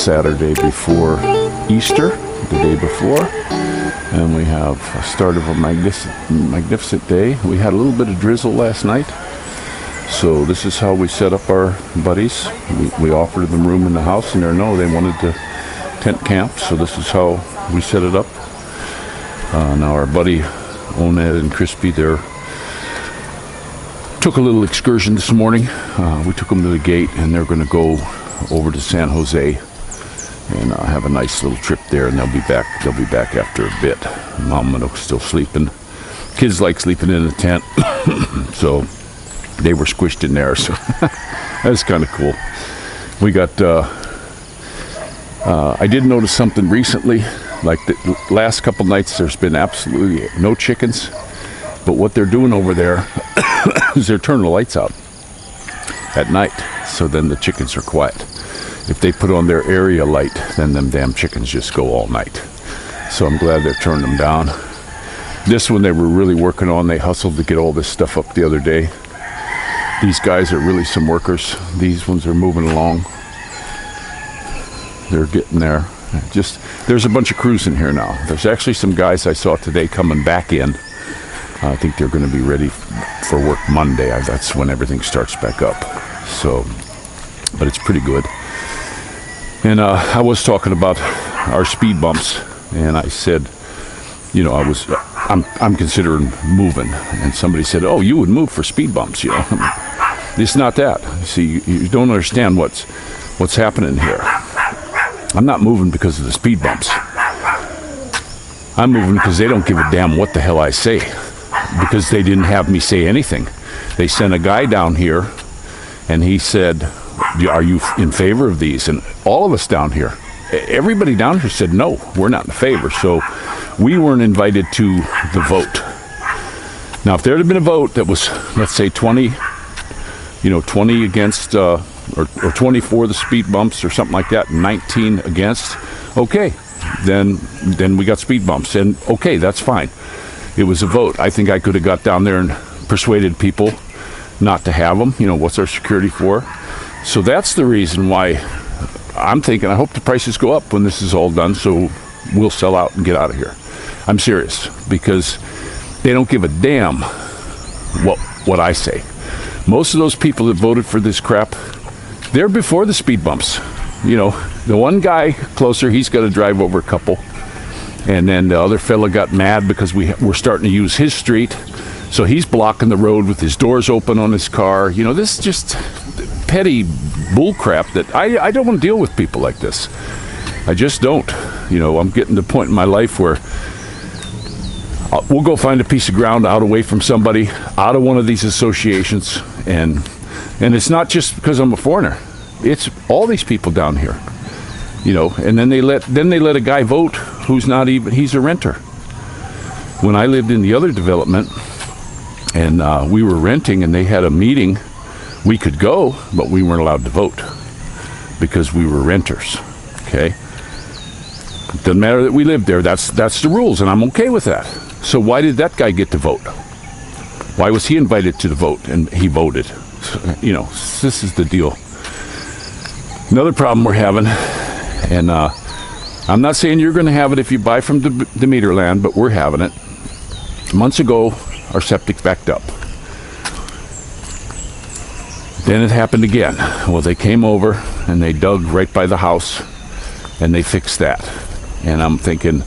Saturday before Easter, the day before, and we have a start of a magnificent day. We had a little bit of drizzle last night, so this is how we set up our buddies. We offered them room in the house, and they wanted to tent camp, so this is how we set it up. Now our buddy Oned and Crispy there took a little excursion this morning. We took them to the gate, and they're going to go over to San Jose and have a nice little trip there, and they'll be back after a bit. Mom and Oak's still sleeping. Kids like sleeping in a tent, so they were squished in there, so that's kind of cool. We got I did notice something recently, like the last couple nights there's been absolutely no chickens, but what they're doing over there is they're turning the lights out at night, so then the chickens are quiet. If they put on their area light, then them damn chickens just go all night. So I'm glad they're turning them down. This one they were really working on. They hustled to get all this stuff up the other day. These guys are really some workers. These ones are moving along. They're getting there. There's a bunch of crews in here now. There's actually some guys I saw today coming back in. I think they're going to be ready for work Monday. That's when everything starts back up. So, but it's pretty good. And I was talking about our speed bumps, and I said, I'm considering moving. And somebody said, "Oh, you would move for speed bumps?" It's not that. See, you don't understand what's happening here. I'm not moving because of the speed bumps. I'm moving because they don't give a damn what the hell I say, because they didn't have me say anything. They sent a guy down here, and he said, "Are you in favor of these?" And all of us down here, everybody down here said, "No, we're not in favor." So we weren't invited to the vote. Now, if there had been a vote that was, let's say 20 against, or 20 for the speed bumps or something like that, 19 against, okay, then we got speed bumps, and okay, that's fine. It was a vote. I think I could have got down there and persuaded people not to have them. What's our security for? So that's the reason why I'm thinking, I hope the prices go up when this is all done, so we'll sell out and get out of here. I'm serious, because they don't give a damn what I say. Most of those people that voted for this crap, they're before the speed bumps. The one guy closer, he's got to drive over a couple. And then the other fella got mad because we're starting to use his street. So he's blocking the road with his doors open on his car. This is just petty bull crap that I don't want to deal with people like this. I just don't. I'm getting to the point in my life where we'll go find a piece of ground out away from somebody, out of one of these associations. And it's not just because I'm a foreigner. It's all these people down here. And then they let a guy vote who's not even, he's a renter. When I lived in the other development, and we were renting, and they had a meeting, we could go, but we weren't allowed to vote because we were renters. Okay? It doesn't matter that we lived there. That's the rules, and I'm okay with that. So why did that guy get to vote? Why was he invited to the vote and he voted? This is the deal. Another problem we're having, and I'm not saying you're going to have it if you buy from the meter land, but we're having it. Months ago, our septic backed up. Then it happened again. Well, they came over and they dug right by the house and they fixed that. And I'm thinking,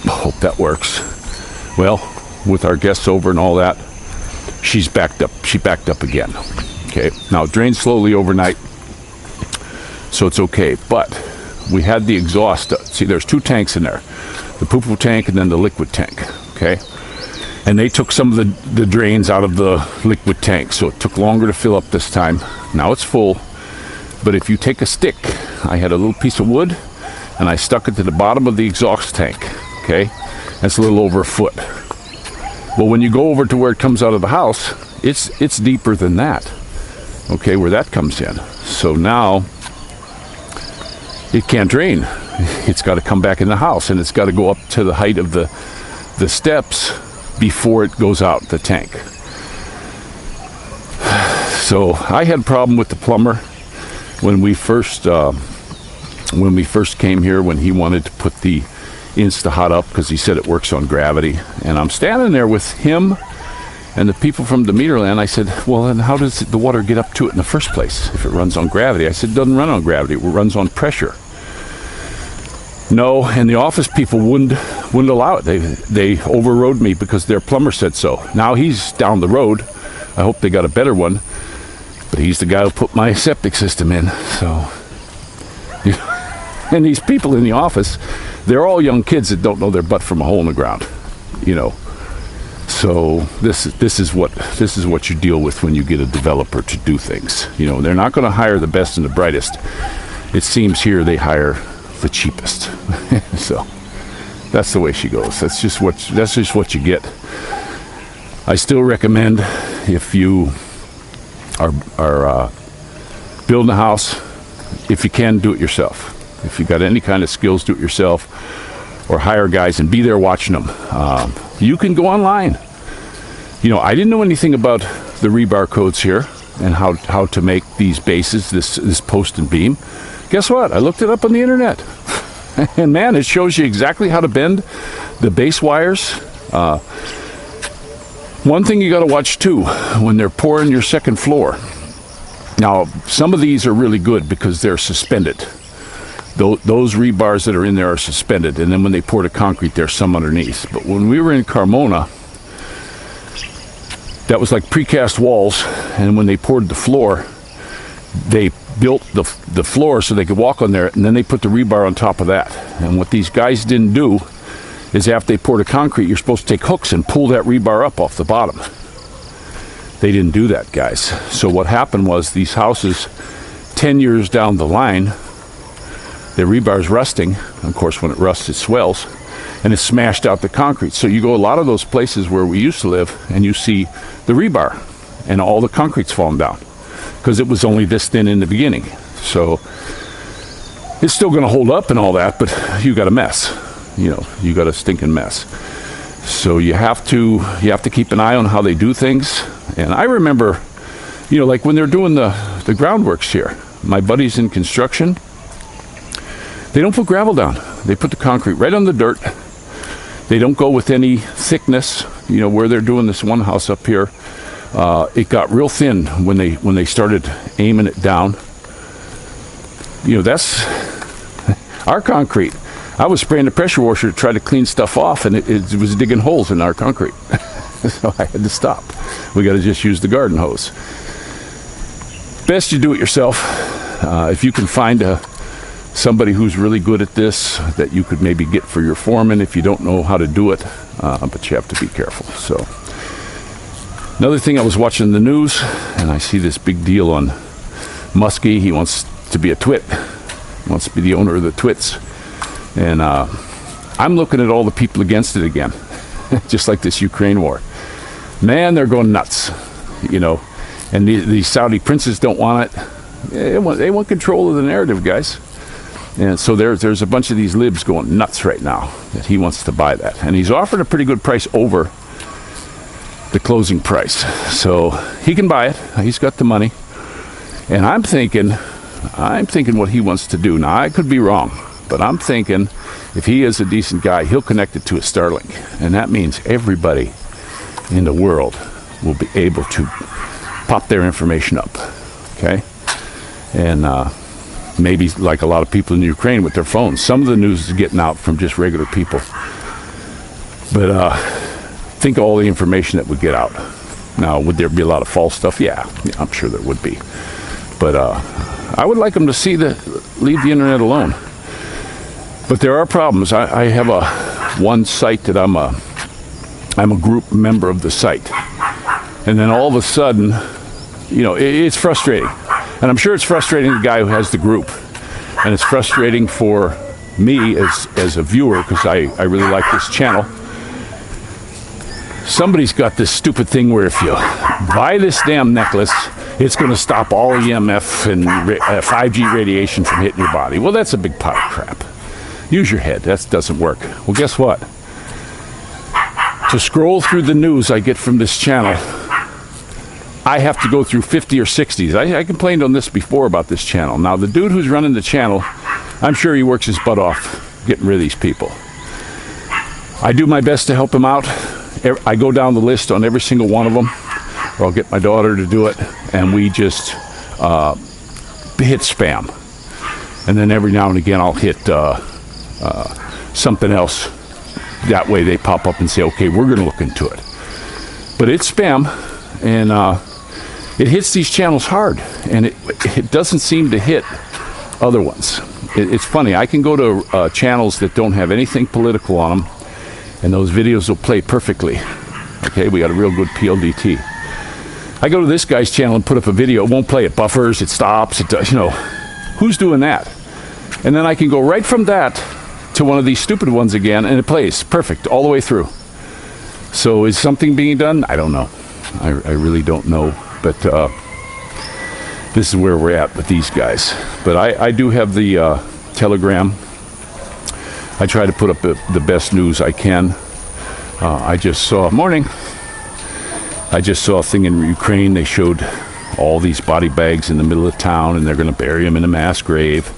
hope that works. Well, with our guests over and all that, she backed up again. Okay, now it drains slowly overnight, so it's okay. But we had the exhaust. See, there's two tanks in there, the poo-poo tank and then the liquid tank. Okay, and they took some of the drains out of the liquid tank, so it took longer to fill up this time. Now it's full, but if you take a stick, I had a little piece of wood and I stuck it to the bottom of the exhaust tank. Okay, that's a little over a foot. Well, when you go over to where it comes out of the house, it's deeper than that. Okay, where that comes in. So now it can't drain. It's got to come back in the house, and it's got to go up to the height of the steps before it goes out the tank. So I had a problem with the plumber when we first when we first came here, when he wanted to put the Insta-Hot up because he said it works on gravity. And I'm standing there with him and the people from Demeterland. I said, well, then how does the water get up to it in the first place if it runs on gravity? I said, it doesn't run on gravity, it runs on pressure. No, and the office people wouldn't allow it. They overrode me because their plumber said so. Now he's down the road. I hope they got a better one, but he's the guy who put my septic system in. So, and these people in the office, they're all young kids that don't know their butt from a hole in the ground, you know. So this is what you deal with when you get a developer to do things. You know, they're not going to hire the best and the brightest. It seems here they hire the cheapest. So that's the way she goes. That's just what you get. I still recommend, if you are building a house, if you can, do it yourself. If you got any kind of skills, do it yourself, or hire guys and be there watching them. You can go online. You know, I didn't know anything about the rebar codes here and how to make these bases, this post and beam. Guess what? I looked it up on the internet. And man, it shows you exactly how to bend the base wires. One thing you got to watch too, when they're pouring your second floor. Now, some of these are really good because they're suspended. Those rebars that are in there are suspended, and then when they pour the concrete, there's some underneath. But when we were in Carmona, that was like precast walls, and when they poured the floor, they built the floor so they could walk on there, and then they put the rebar on top of that. And what these guys didn't do is, after they poured the concrete, you're supposed to take hooks and pull that rebar up off the bottom. They didn't do that, guys. So what happened was, these houses 10 years down the line, the rebar's rusting. Of course, when it rusts, it swells, and it smashed out the concrete. So you go a lot of those places where we used to live, and you see the rebar, and all the concrete's fallen down because it was only this thin in the beginning. So it's still going to hold up and all that, but you got a mess. You know, you got a stinking mess. So you have to keep an eye on how they do things. And I remember, you know, like when they're doing the groundworks here, my buddies in construction, they don't put gravel down. They put the concrete right on the dirt. They don't go with any thickness. You know, where they're doing this one house up here, it got real thin when they started aiming it down. You know, that's our concrete. I was spraying the pressure washer to try to clean stuff off, and it was digging holes in our concrete. So I had to stop. We got to just use the garden hose. Best you do it yourself. If you can find somebody who's really good at this that you could maybe get for your foreman if you don't know how to do it, but you have to be careful. So another thing, I was watching the news and I see this big deal on Muskie. He wants to be a twit. He wants to be the owner of the twits. And I'm looking at all the people against it again, just like this Ukraine war. Man, they're going nuts, you know. And the Saudi princes don't want it. They want control of the narrative, guys. And so there's a bunch of these libs going nuts right now that he wants to buy that. And he's offering a pretty good price over the closing price. So he can buy it. He's got the money. And I'm thinking what he wants to do. Now, I could be wrong, but I'm thinking if he is a decent guy, he'll connect it to a Starlink. And that means everybody in the world will be able to pop their information up. Okay? And maybe like a lot of people in Ukraine with their phones. Some of the news is getting out from just regular people. But think of all the information that would get out. Now, would there be a lot of false stuff? Yeah, I'm sure there would be. But I would like them to leave the internet alone. But there are problems. I have one site that I'm a group member of the site. And then all of a sudden, you know, it's frustrating. And I'm sure it's frustrating the guy who has the group. And it's frustrating for me as a viewer, because I really like this channel. Somebody's got this stupid thing where if you buy this damn necklace, it's going to stop all EMF and 5G radiation from hitting your body. Well, that's a big pile of crap. Use your head. That doesn't work. Well, guess what? To scroll through the news I get from this channel, I have to go through 50 or 60s. I complained on this before about this channel. Now, the dude who's running the channel I'm sure he works his butt off getting rid of these people. I do my best to help him out. I go down the list on every single one of them, or I'll get my daughter to do it, and we just hit spam. And then every now and again I'll hit something else. That way they pop up and say, okay, we're going to look into it. But it's spam, and it hits these channels hard, and it doesn't seem to hit other ones. It's funny. I can go to channels that don't have anything political on them, and those videos will play perfectly. Okay, we got a real good PLDT. I go to this guy's channel and put up a video. It won't play. It buffers. It stops. It does, who's doing that? And then I can go right from that to one of these stupid ones again, and it plays perfect all the way through. So is something being done? I don't know. I really don't know. But this is where we're at with these guys. But I do have the Telegram. I try to put up the best news I can. I just saw I just saw a thing in Ukraine. They showed all these body bags in the middle of town, and they're going to bury them in a mass grave.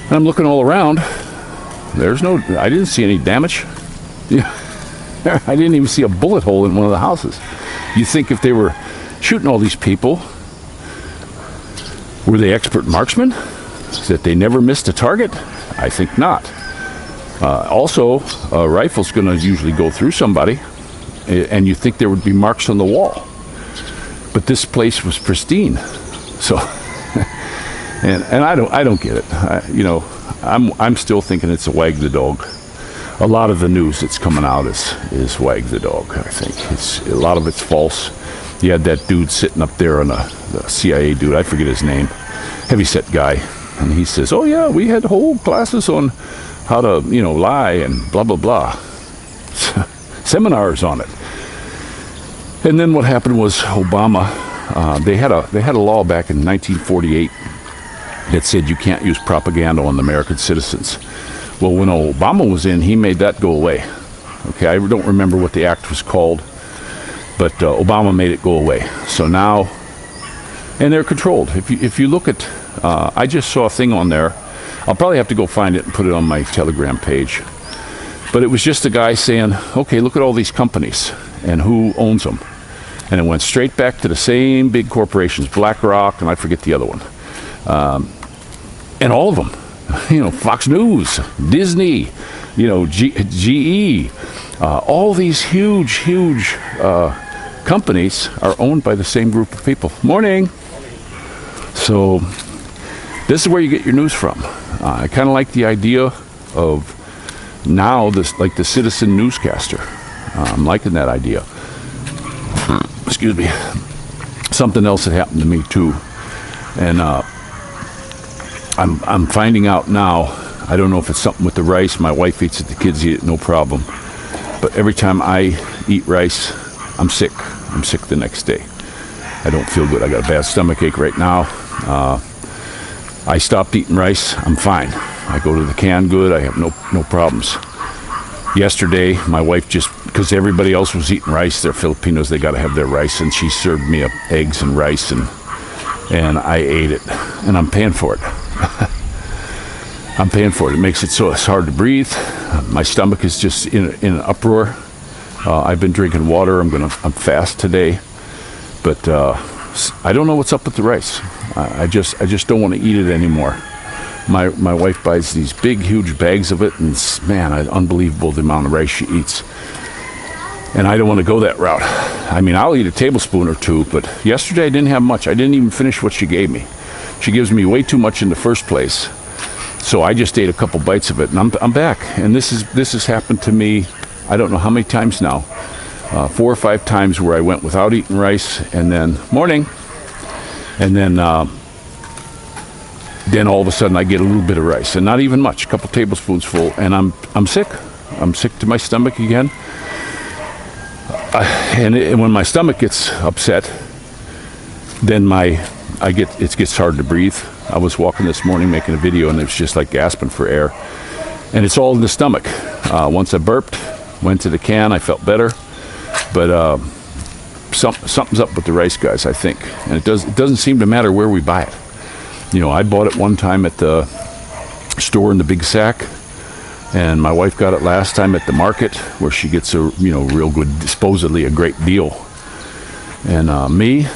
And I'm looking all around. I didn't see any damage. I didn't even see a bullet hole in one of the houses. You think if they were shooting all these people, were they expert marksmen? That they never missed a target? I think not. Also, a rifle's going to usually go through somebody, and you think there would be marks on the wall. But this place was pristine. So, and I don't get it. I'm still thinking it's a wag the dog. A lot of the news that's coming out is wag the dog. I think a lot of it's false. You had that dude sitting up there on the CIA dude. I forget his name. Heavyset guy. And he says, oh yeah, we had whole classes on how to, lie and blah, blah, blah. Seminars on it. And then what happened was Obama, they had a law back in 1948 that said you can't use propaganda on the American citizens. Well, when Obama was in, he made that go away. Okay, I don't remember what the act was called, but Obama made it go away. So now, and they're controlled. If you look at, I just saw a thing on there. I'll probably have to go find it and put it on my Telegram page. But it was just a guy saying, okay, look at all these companies and who owns them. And it went straight back to the same big corporations, BlackRock, and I forget the other one. And all of them, Fox News, Disney, GE, all these huge companies are owned by the same group of people. Morning. So this is where you get your news from. I kind of like the idea of now this, like the citizen newscaster. I'm liking that idea. Excuse me. Something else that happened to me too, and I'm finding out now. I don't know if it's something with the rice. My wife eats it. The kids eat it, no problem. But every time I eat rice, I'm sick. I'm sick the next day. I don't feel good. I got a bad stomach ache right now. I stopped eating rice. I'm fine. I go to the canned good. I have no problems. Yesterday, my wife because everybody else was eating rice, they're Filipinos, they got to have their rice, and she served me up eggs and rice, and I ate it, and I'm paying for it. I'm paying for it. It makes it so it's hard to breathe. My stomach is just in an uproar. I've been drinking water. I'm fast today, but I don't know what's up with the rice. I just don't want to eat it anymore. My wife buys these big, huge bags of it, and man, unbelievable the amount of rice she eats. And I don't want to go that route. I mean, I'll eat a tablespoon or two, but yesterday I didn't have much. I didn't even finish what she gave me. She gives me way too much in the first place. So I just ate a couple bites of it, and I'm back. And this has happened to me, I don't know how many times now. 4 or 5 times where I went without eating rice, and then morning, and then all of a sudden I get a little bit of rice, and not even much, a couple tablespoons full, and I'm sick. I'm sick to my stomach again. And when my stomach gets upset, then it gets hard to breathe. I was walking this morning making a video, and it was just like gasping for air, and it's all in the stomach. Once I burped, went to the can, I felt better, but something's up with the rice, guys, I think, and it doesn't seem to matter where we buy it. I bought it one time at the store in the Big Sack, and my wife got it last time at the market, where she gets a real good, supposedly a great deal. And me,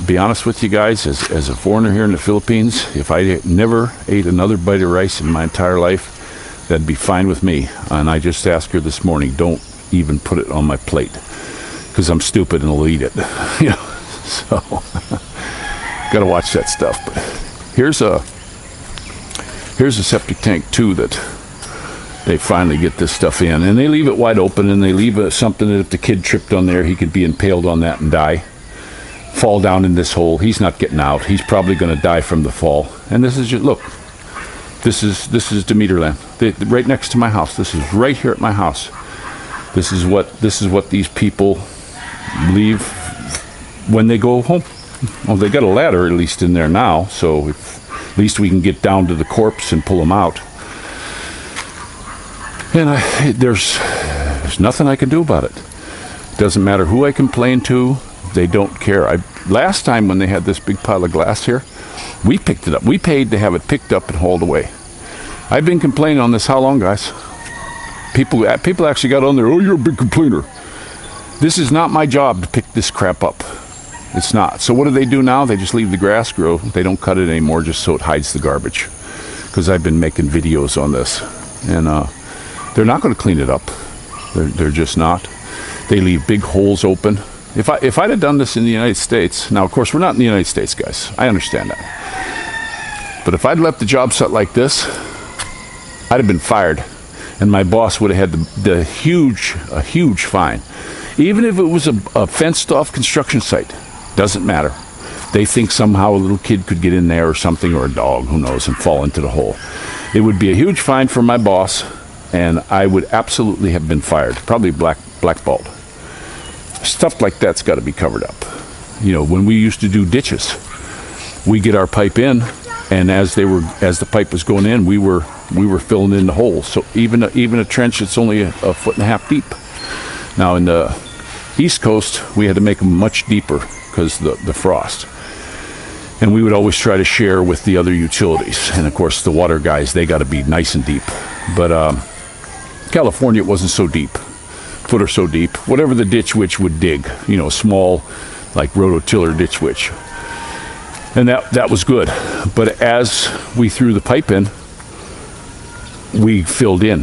be honest with you guys, as a foreigner here in the Philippines, if I never ate another bite of rice in my entire life, that'd be fine with me. And I just asked her this morning, don't even put it on my plate, because I'm stupid and will eat it. So gotta watch that stuff. But here's a septic tank too that they finally get this stuff in, and they leave it wide open, and they leave something that if the kid tripped on there, he could be impaled on that and die, fall down in this hole. He's not getting out. He's probably going to die from the fall. And this is just, look, this is Demeterland, right next to my house. This is right here at my house. This is what these people leave when they go home. Well, they got a ladder at least in there now, so at least we can get down to the corpse and pull them out. And there's nothing I can do about it. Doesn't matter who I complain to, they don't care. Last time when they had this big pile of glass here, we picked it up. We paid to have it picked up and hauled away. I've been complaining on this how long, guys? People actually got on there, oh, you're a big complainer. This is not my job to pick this crap up. It's not. So what do they do now? They just leave the grass grow. They don't cut it anymore just so it hides the garbage. Because I've been making videos on this. And they're not going to clean it up. They're just not. They leave big holes open. If I'd have done this in the United States, now of course we're not in the United States, guys. I understand that. But if I'd left the job site like this, I'd have been fired, and my boss would have had a huge fine. Even if it was a fenced-off construction site, doesn't matter. They think somehow a little kid could get in there or something, or a dog, who knows, and fall into the hole. It would be a huge fine for my boss, and I would absolutely have been fired, probably blackballed. Stuff like that's got to be covered up. When we used to do ditches, we get our pipe in, and as the pipe was going in, we were filling in the holes. So even a trench that's only a foot and a half deep. Now in the East Coast, we had to make them much deeper because the frost. And we would always try to share with the other utilities. And of course, the water guys, they got to be nice and deep. But California, it wasn't so deep, foot or so deep. Whatever the ditch witch would dig, small, like rototiller ditch witch. And that was good. But as we threw the pipe in, we filled in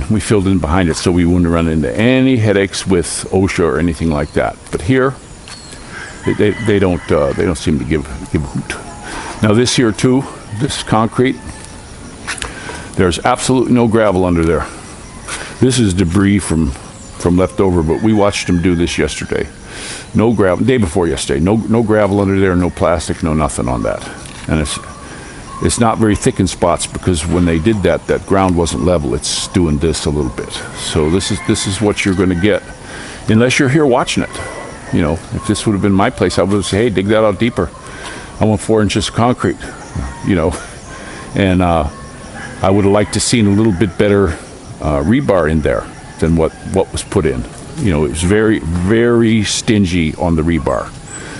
behind it, so we wouldn't run into any headaches with OSHA or anything like that. But here, they don't seem to give a hoot. Now this here too, this concrete, there's absolutely no gravel under there. This is debris from leftover, but we watched them do this yesterday. No gravel, day before yesterday. No gravel under there, no plastic, no nothing on that. And it's not very thick in spots, because when they did that ground wasn't level. It's doing this a little bit. So this is what you're going to get, unless you're here watching it. If this would have been my place, I would have said, hey, dig that out deeper. I want 4 inches of concrete. And I would have liked to seen a little bit better rebar in there than what was put in. It was very, very stingy on the rebar.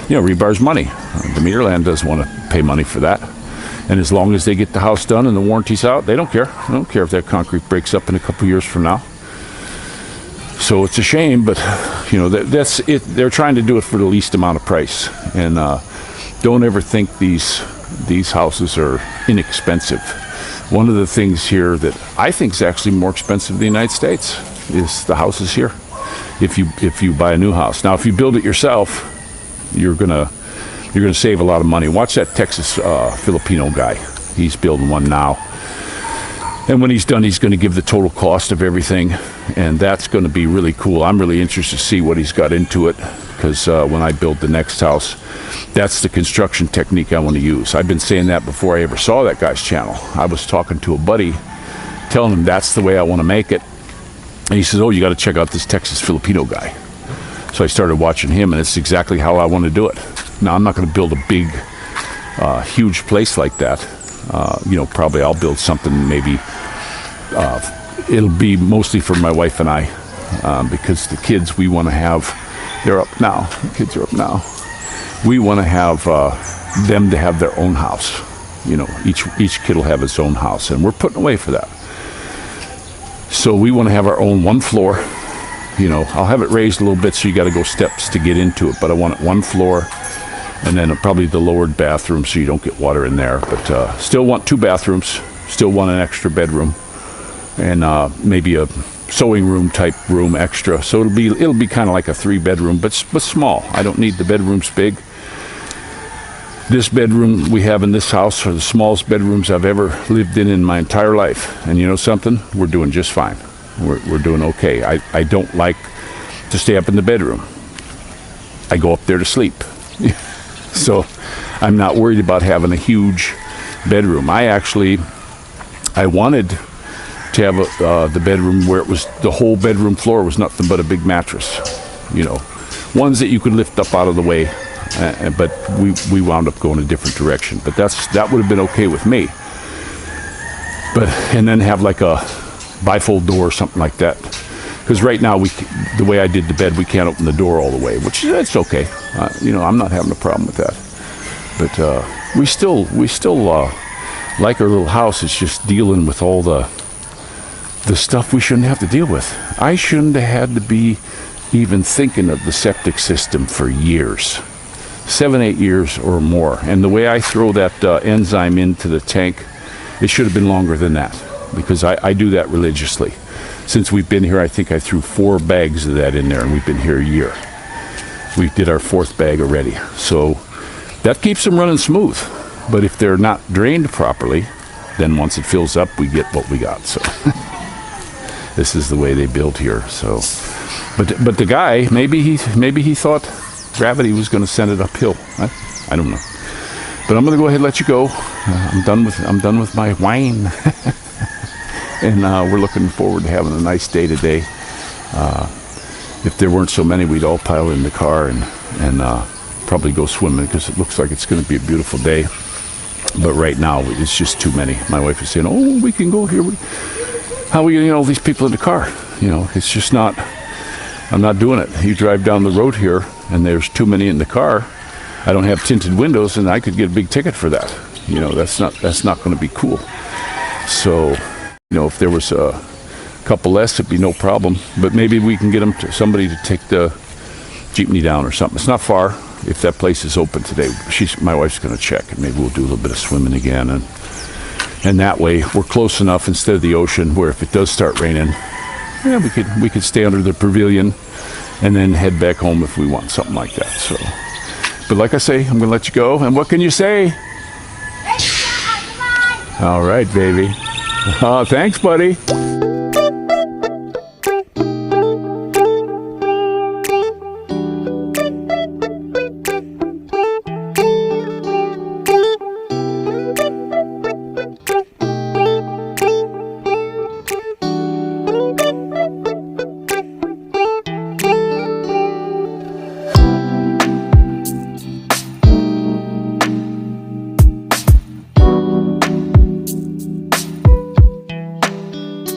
Rebar's money. Demeterland doesn't want to pay money for that. And as long as they get the house done and the warranty's out, they don't care. They don't care if that concrete breaks up in a couple years from now. So it's a shame, but that's it. They're trying to do it for the least amount of price. And don't ever think these houses are inexpensive. One of the things here that I think is actually more expensive than the United States is the houses here. If you buy a new house. Now, if you build it yourself, you're gonna save a lot of money. Watch that Texas Filipino guy. He's building one now. And when he's done, he's going to give the total cost of everything. And that's going to be really cool. I'm really interested to see what he's got into it. Because when I build the next house, that's the construction technique I want to use. I've been saying that before I ever saw that guy's channel. I was talking to a buddy, telling him that's the way I want to make it. And he says, oh, you got to check out this Texas Filipino guy. So I started watching him, and it's exactly how I want to do it. Now, I'm not going to build a big, huge place like that. Probably I'll build something maybe, it'll be mostly for my wife and I, because the kids, we want to have, they're up now. The kids are up now. We want to have them to have their own house. You know, each kid will have its own house, and we're putting away for that. So we want to have our own one floor. You know, I'll have it raised a little bit, so you got to go steps to get into it, but I want it one floor, and then probably the lowered bathroom so you don't get water in there. But still want 2 bathrooms, still want an extra bedroom, and maybe a sewing room type room extra. So it'll be kind of like a 3-bedroom, but small. I don't need the bedrooms big. This bedroom we have in this house are the smallest bedrooms I've ever lived in my entire life. And you know something? We're doing just fine. We're doing okay. I don't like to stay up in the bedroom. I go up there to sleep. So I'm not worried about having a huge bedroom. I wanted to have the bedroom where it was the whole bedroom floor was nothing but a big mattress. You know, ones that you could lift up out of the way. But we wound up going a different direction. But that would have been okay with me. And then have like a bifold door or something like that. Because right now, the way I did the bed, we can't open the door all the way, which that's okay. You know, I'm not having a problem with that. But we still like our little house. It's just dealing with all the stuff we shouldn't have to deal with. I shouldn't have had to be even thinking of the septic system for years. 7-8 years or more. And the way I throw that enzyme into the tank, it should have been longer than that, because I do that religiously. Since we've been here, I think I threw 4 bags of that in there, and we've been here a year. We did our 4th bag already. So that keeps them running smooth. But if they're not drained properly, then once it fills up, we get what we got. So this is the way they build here. So, but the guy, maybe he thought gravity was going to send it uphill. I don't know. But I'm going to go ahead and let you go. I'm done with my wine. And we're looking forward to having a nice day today. If there weren't so many, we'd all pile in the car and probably go swimming, because it looks like it's going to be a beautiful day. But right now, it's just too many. My wife is saying, "Oh, we can go here. How are we going to get all these people in the car?" You know, it's just not. I'm not doing it. You drive down the road here, and there's too many in the car. I don't have tinted windows, and I could get a big ticket for that. You know, that's not going to be cool. So, you know, if there was a couple less, it'd be no problem. But maybe we can get somebody to take the jeepney down or something. It's not far. If that place is open today, my wife's going to check, and maybe we'll do a little bit of swimming again, and that way we're close enough instead of the ocean, where if it does start raining, yeah, we could stay under the pavilion and then head back home if we want, something like that. So, but like I say, I'm going to let you go. And what can you say? All right, baby. Thanks, buddy.